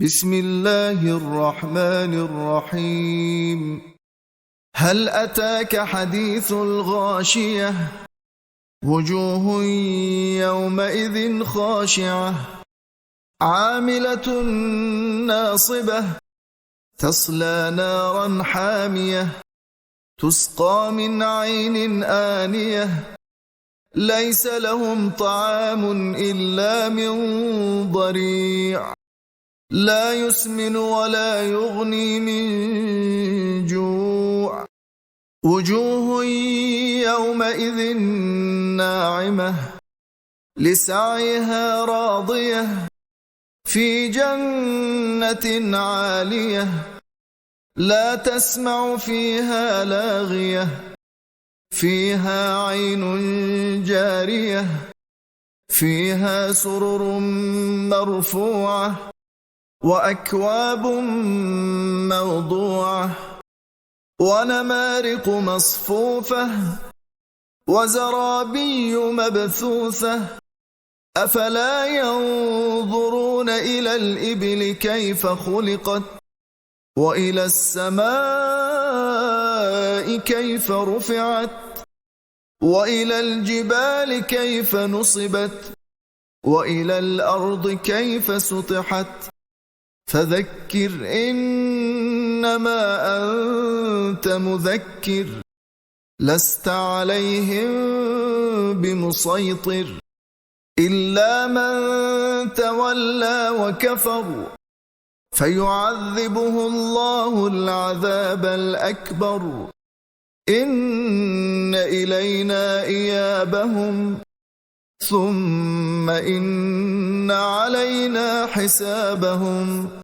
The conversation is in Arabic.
بسم الله الرحمن الرحيم. هل أتاك حديث الغاشية؟ وجوه يومئذ خاشعة عاملة ناصبة تصلى نارا حامية تسقى من عين آنية ليس لهم طعام إلا من ضريع لا يسمن ولا يغني من جوع وجوه يومئذ ناعمة لسعيها راضية في جنة عالية لا تسمع فيها لاغية فيها عين جارية فيها سرر مرفوعة وأكواب موضوعة ونمارق مصفوفة وزرابي مبثوثة أفلا ينظرون إلى الإبل كيف خلقت وإلى السماء كيف رفعت وإلى الجبال كيف نصبت وإلى الأرض كيف سطحت فذكر إنما أنت مذكر لست عليهم بمسيطر إلا من تولى وكفر فيعذبه الله العذاب الأكبر إن إلينا إيابهم ثم إن علينا حسابهم